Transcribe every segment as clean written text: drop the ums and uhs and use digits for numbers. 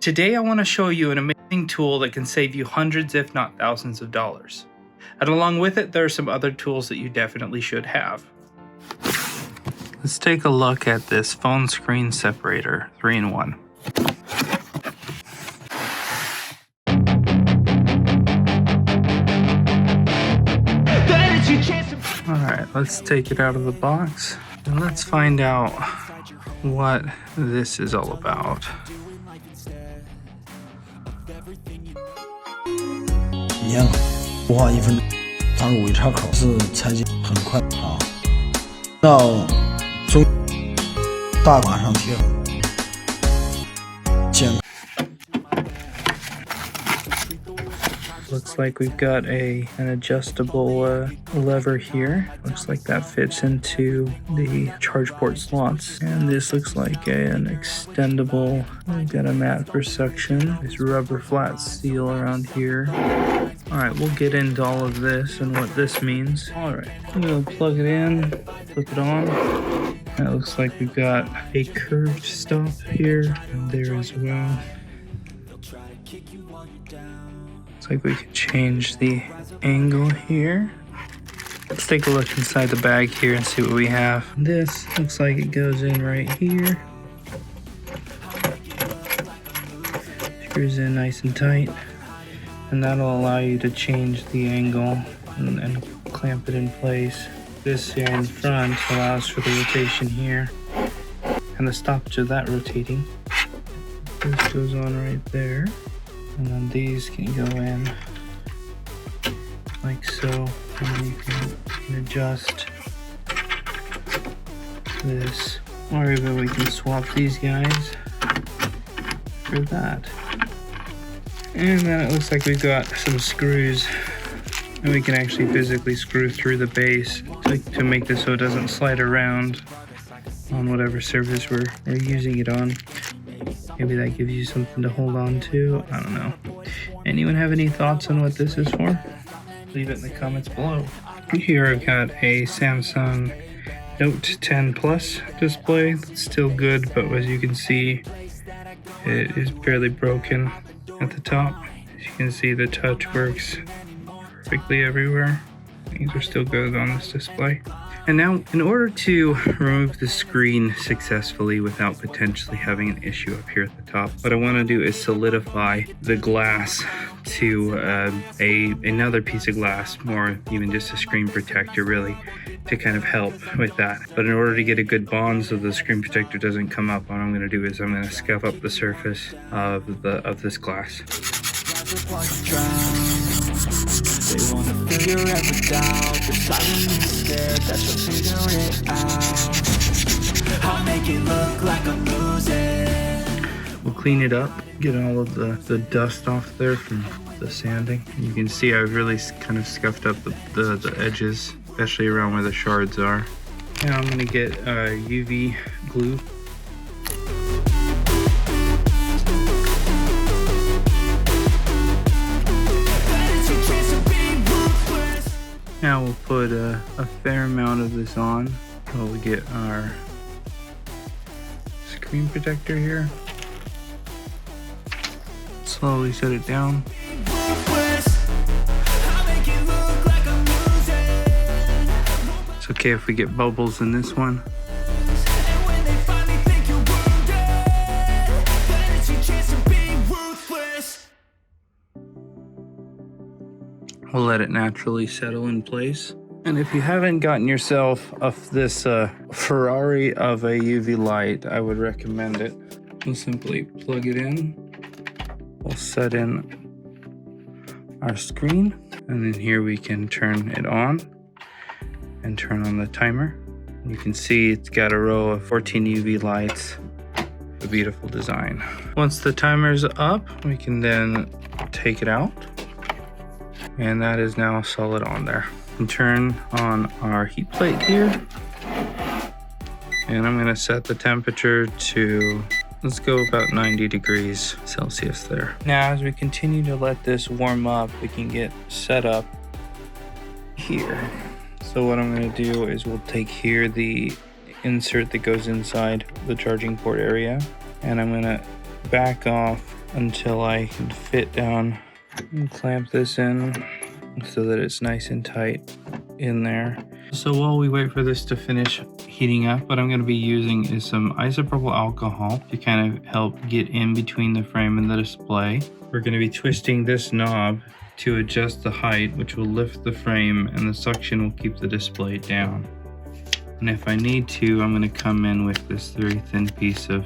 Today I want to show you an amazing tool that can save you hundreds if not thousands of dollars. And along with it, there are some other tools that you definitely should have. Let's take a look at this phone screen separator 3-in-1. Alright, let's take it out of the box and let's find out what this is all about. 一样，不花1分钟，插入尾插口是拆解很快啊。到中大板上贴合，剪。 Looks like we've got an adjustable lever here. Looks like that fits into the charge port slots. And this looks like an extendable, we've got a mat for suction. This rubber flat seal around here. All right, we'll get into all of this and what this means. All right, we'll plug it in, flip it on. And it looks like we've got a curved stop here and there as well. Looks like we can change the angle here. Let's take a look inside the bag here and see what we have. This looks like it goes in right here. Screws in nice and tight. And that'll allow you to change the angle and clamp it in place. This here in front allows for the rotation here and the stoppage of that rotating. This goes on right there. And then these can go in like so, and then you can adjust this, or even we can swap these guys for that. And then it looks like we've got some screws, and we can actually physically screw through the base to make this so it doesn't slide around on whatever surface we're using it on. Maybe that gives you something to hold on to. I don't know. Anyone have any thoughts on what this is for? Leave it in the comments below. Here I've got a Samsung Note 10 Plus display. It's still good, but as you can see, it is fairly broken at the top. As you can see, the touch works perfectly everywhere. Things are still good on this display. And now, in order to remove the screen successfully without potentially having an issue up here at the top, what I want to do is solidify the glass to another piece of glass, more even just a screen protector really, to kind of help with that. But in order to get a good bond so the screen protector doesn't come up, what I'm going to do is I'm going to scuff up the surface of this glass. They wanna feel your every doubt. They're silently scared that you'll figure it out. I'll make it look like I'm losing. We'll clean it up, get all of the dust off there from the sanding. You can see I've really kind of scuffed up the edges, especially around where the shards are. Now I'm gonna get UV glue. Now we'll put a fair amount of this on while we get our screen protector here. Slowly set it down. It's okay if we get bubbles in this one. We'll let it naturally settle in place. And if you haven't gotten yourself this Ferrari of a UV light, I would recommend it. We'll simply plug it in. We'll set in our screen, and then here we can turn it on and turn on the timer. You can see it's got a row of 14 UV lights. A beautiful design. Once the timer's up, we can then take it out. And that is now solid on there. And turn on our heat plate here. And I'm gonna set the temperature to, let's go about 90 degrees Celsius there. Now, as we continue to let this warm up, we can get set up here. So what I'm gonna do is we'll take here the insert that goes inside the charging port area, and I'm gonna back off until I can fit down and clamp this in so that it's nice and tight in there. So while we wait for this to finish heating up, what I'm going to be using is some isopropyl alcohol to kind of help get in between the frame and the display. We're going to be twisting this knob to adjust the height, which will lift the frame, and the suction will keep the display down. And if I need to, I'm going to come in with this very thin piece of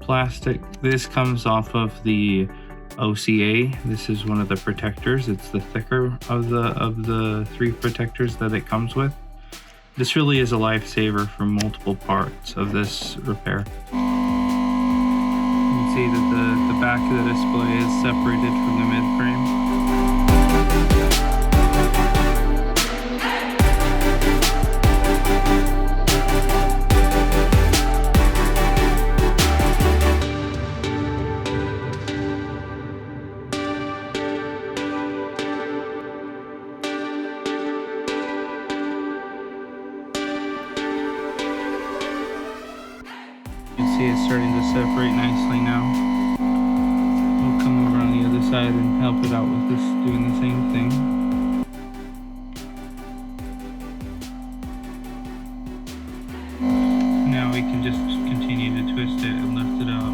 plastic. This comes off of the OCA. This is one of the protectors. It's the thicker of the 3 protectors that it comes with. This really is a lifesaver for multiple parts of this repair. You can see that the back of the display is separated from the mid frame. You can see it's starting to separate nicely now. We'll come over on the other side and help it out with this, doing the same thing. Now we can just continue to twist it and lift it up,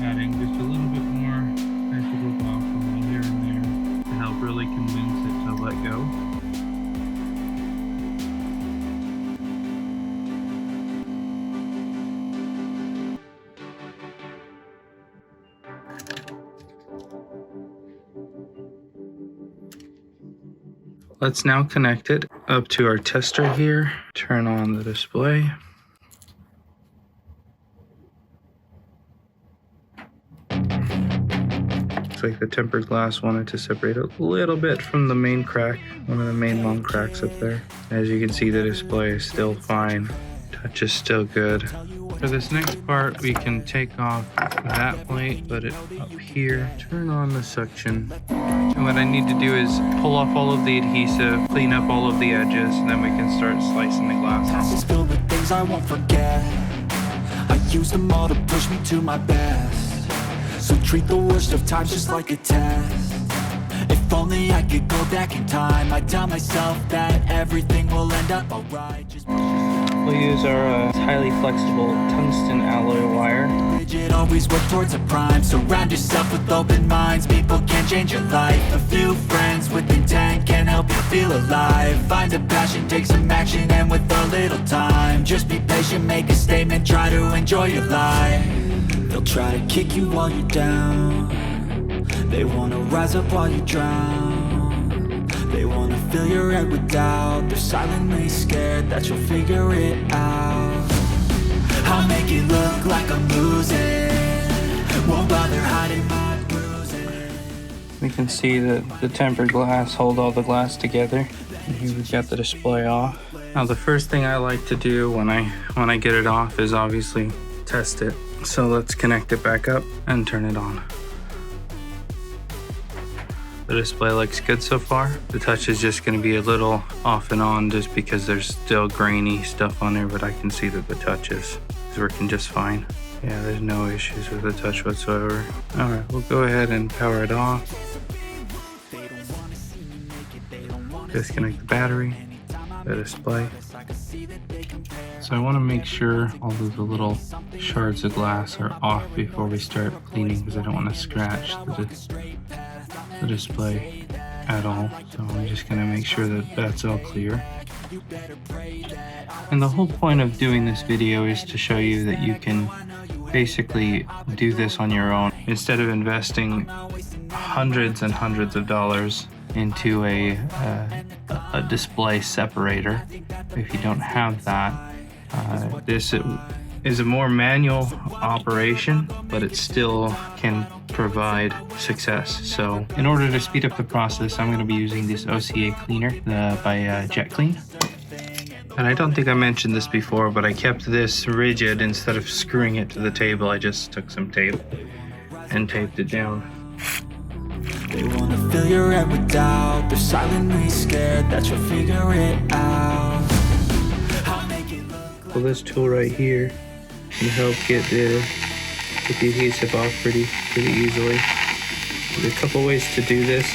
adding just a little bit more isopropyl alcohol here and there to help really convince it to let go. Let's now connect it up to our tester here. Turn on the display. Looks like the tempered glass wanted to separate a little bit from the main crack, one of the main long cracks up there. As you can see, the display is still fine. Touch is still good. For this next part, we can take off that plate, put it up here, turn on the suction. And what I need to do is pull off all of the adhesive, clean up all of the edges, and then we can start slicing the glass off. Filled with things I won't forget. I use them all to push me to my best. So treat the worst of times just like a test. If only I could go back in time, I'd tell myself that everything will end up alright. We'll use our highly flexible tungsten alloy wire. Rigid, always work towards a prime. Surround yourself with open minds. People can change your life. A few friends with intent can help you feel alive. Find a passion, take some action, and with a little time, just be patient, make a statement, try to enjoy your life. They'll try to kick you while you're down. They wanna rise up while you drown. They wanna fill your head with doubt. They're silently scared that you'll figure it out. I'll make it look like I'm losing. Won't bother hiding my bruises. We can see that the tempered glass hold all the glass together. And here we've got the display off. Now the first thing I like to do when I get it off is obviously test it. So let's connect it back up and turn it on. The display looks good so far. The touch is just going to be a little off and on just because there's still grainy stuff on there, but I can see that the touch is working just fine. Yeah, there's no issues with the touch whatsoever. All right, we'll go ahead and power it off. Disconnect the battery, the display. So I want to make sure all of the little shards of glass are off before we start cleaning, because I don't want to scratch the display at all. So I'm just going to make sure that that's all clear. And the whole point of doing this video is to show you that you can basically do this on your own. Instead of investing hundreds and hundreds of dollars into a display separator, if you don't have that, this is a more manual operation, but it still can provide success. So in order to speed up the process, I'm going to be using this OCA cleaner by Jet Clean. And I don't think I mentioned this before, but I kept this rigid. Instead of screwing it to the table, I just took some tape and taped it down. They wanna fill your head with doubt. They're silently scared that you'll figure it out. Well, this tool right here can help get the get the adhesive off pretty easily. There's a couple ways to do this.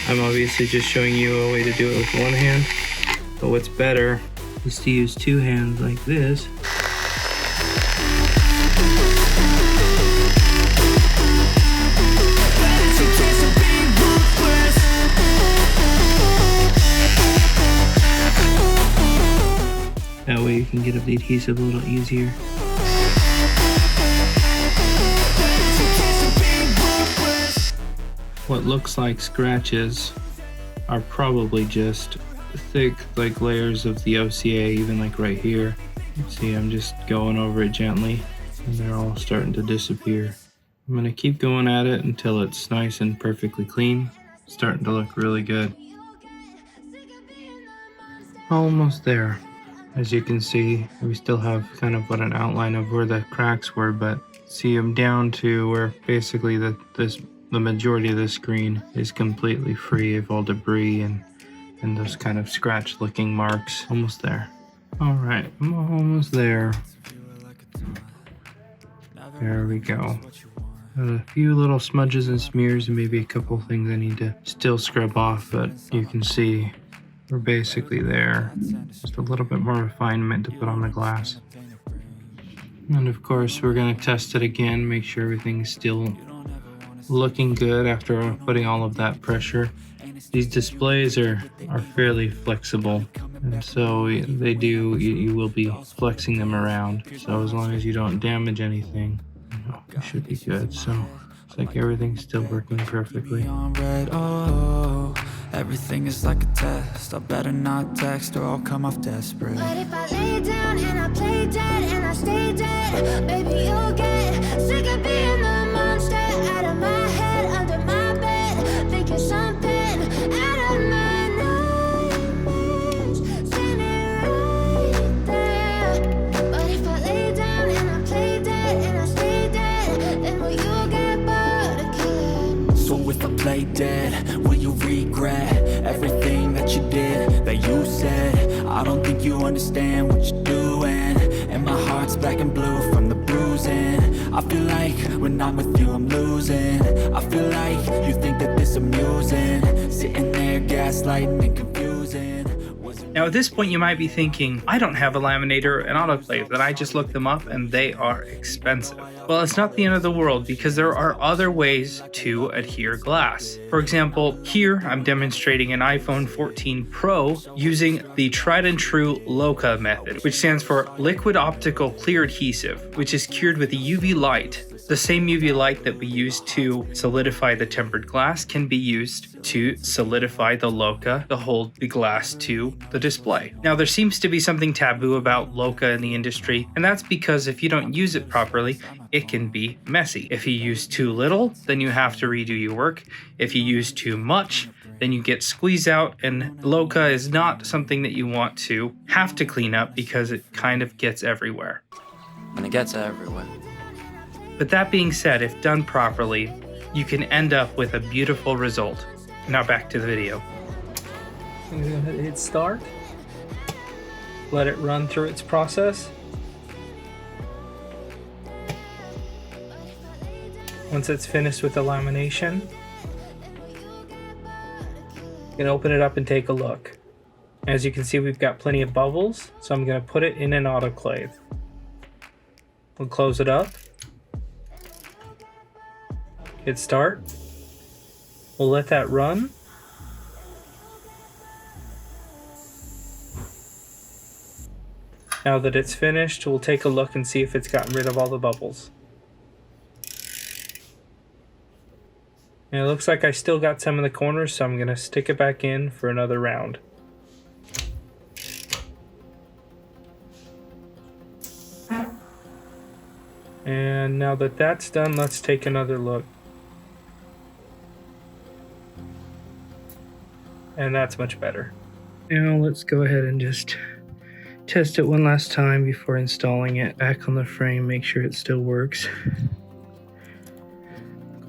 I'm obviously just showing you a way to do it with one hand, but what's better is to use two hands like this. That way you can get up the adhesive a little easier. What looks like scratches are probably just thick like layers of the OCA, even like right here. You see I'm just going over it gently and they're all starting to disappear. I'm gonna keep going at it until it's nice and perfectly clean. It's starting to look really good. Almost there. As you can see, we still have kind of what an outline of where the cracks were, but see I'm down to where basically the majority of the screen is completely free of all debris and those kind of scratch looking marks. Almost there. All right, I'm almost there. There we go. A few little smudges and smears and maybe a couple things I need to still scrub off, but you can see we're basically there. Just a little bit more refinement to put on the glass. And of course, we're gonna test it again, make sure everything's still looking good after putting all of that pressure. These displays are fairly flexible, and so you will be flexing them around. So as long as you don't damage anything, it should be good. So it's like everything's still working perfectly. Everything is like a test. I better not text or I'll come off desperate. But if I lay down and I play dead and I stay dead, maybe you'll get sick of being the monster out of my head, under my bed, thinking something out of my nightmares, standing right there. But if I lay down and I play dead and I stay dead, then will you get bored again? So if I play dead, will you regret everything that you did, that you said? I don't think you understand what you're doing, and my heart's black and blue from the bruising. I feel like when I'm with you I'm losing. I feel like you think that this amusing, sitting there gaslighting and confusing. Now at this point you might be thinking, I don't have a laminator and autoclave, then I just looked them up and they are expensive. Well, it's not the end of the world because there are other ways to adhere glass. For example, here I'm demonstrating an iPhone 14 Pro using the tried and true LOCA method, which stands for Liquid Optical Clear Adhesive, which is cured with a UV light. The same UV light that we use to solidify the tempered glass can be used to solidify the LOCA to hold the glass to the display. Now there seems to be something taboo about LOCA in the industry, and that's because if you don't use it properly, it can be messy. If you use too little, then you have to redo your work. If you use too much, then you get squeezed out, and LOCA is not something that you want to have to clean up because it kind of gets everywhere. And it gets everywhere. But that being said, if done properly, you can end up with a beautiful result. Now back to the video. I'm gonna hit start. Let it run through its process. Once it's finished with the lamination, you can open it up and take a look. As you can see, we've got plenty of bubbles, so I'm gonna put it in an autoclave. We'll close it up. Hit start. We'll let that run. Now that it's finished, we'll take a look and see if it's gotten rid of all the bubbles. And it looks like I still got some in the corners, so I'm going to stick it back in for another round. And now that that's done, let's take another look. And that's much better. Now let's go ahead and just test it one last time before installing it back on the frame, make sure it still works.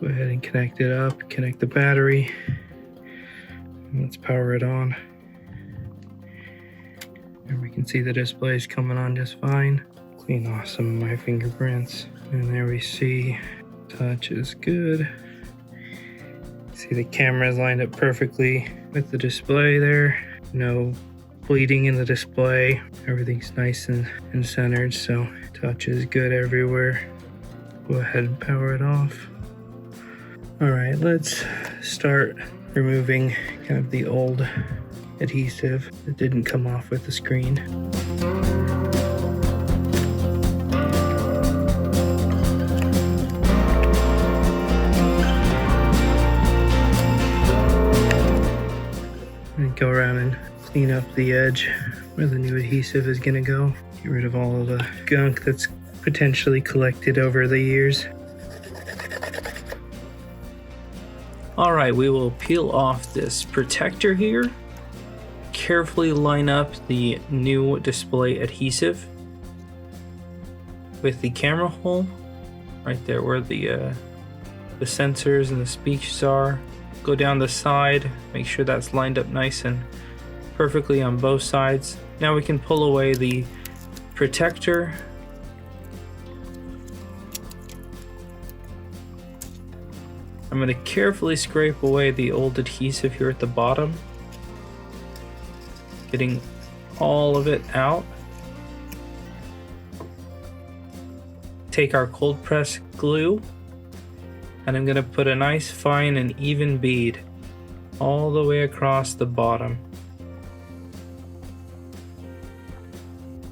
Go ahead and connect it up, connect the battery, and let's power it on. And we can see the display is coming on just fine. Clean off some of my fingerprints. And there we see, touch is good. See the camera is lined up perfectly with the display there. No bleeding in the display. Everything's nice and centered, so touch is good everywhere. Go ahead and power it off. All right, let's start removing kind of the old adhesive that didn't come off with the screen. And go around and clean up the edge where the new adhesive is gonna go. Get rid of all of the gunk that's potentially collected over the years. All right, we will peel off this protector here. Carefully line up the new display adhesive with the camera hole right there where the sensors and the speakers are. Go down the side, make sure that's lined up nice and perfectly on both sides. Now we can pull away the protector. I'm going to carefully scrape away the old adhesive here at the bottom, getting all of it out. Take our cold press glue, and I'm going to put a nice fine and even bead all the way across the bottom.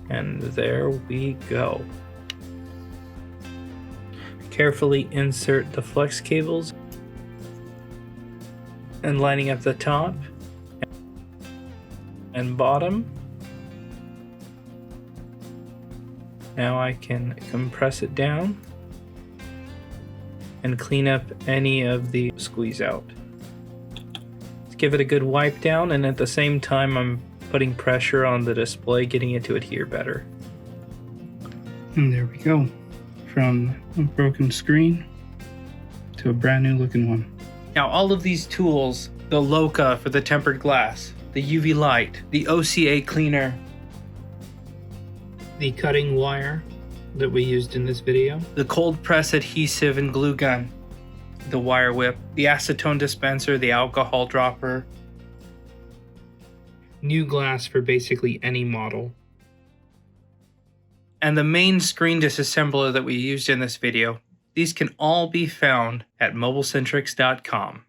And there we go. Carefully insert the flex cables and lining up the top and bottom. Now I can compress it down and clean up any of the squeeze out. Let's give it a good wipe down, and at the same time I'm putting pressure on the display, getting it to adhere better. And there we go. From a broken screen to a brand new looking one. Now all of these tools, the Loca for the tempered glass, the UV light, the OCA cleaner, the cutting wire that we used in this video, the cold press adhesive and glue gun, the wire whip, the acetone dispenser, the alcohol dropper, new glass for basically any model, and the main screen disassembler that we used in this video. These can all be found at mobilecentrics.com.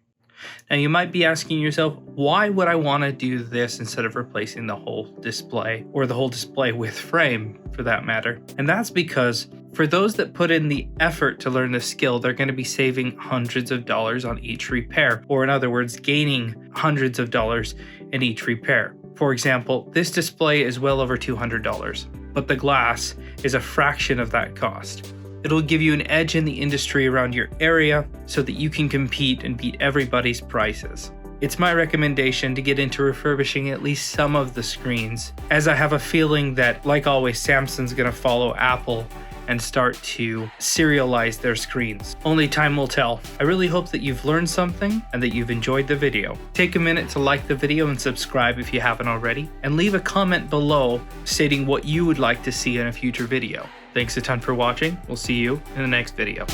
Now you might be asking yourself, why would I want to do this instead of replacing the whole display, or the whole display with frame for that matter? And that's because for those that put in the effort to learn the skill, they're going to be saving hundreds of dollars on each repair, or in other words, gaining hundreds of dollars in each repair. For example, this display is well over $200, but the glass is a fraction of that cost. It'll give you an edge in the industry around your area so that you can compete and beat everybody's prices. It's my recommendation to get into refurbishing at least some of the screens, as I have a feeling that, like always, Samsung's gonna follow Apple and start to serialize their screens. Only time will tell. I really hope that you've learned something and that you've enjoyed the video. Take a minute to like the video and subscribe if you haven't already, and leave a comment below stating what you would like to see in a future video. Thanks a ton for watching. We'll see you in the next video.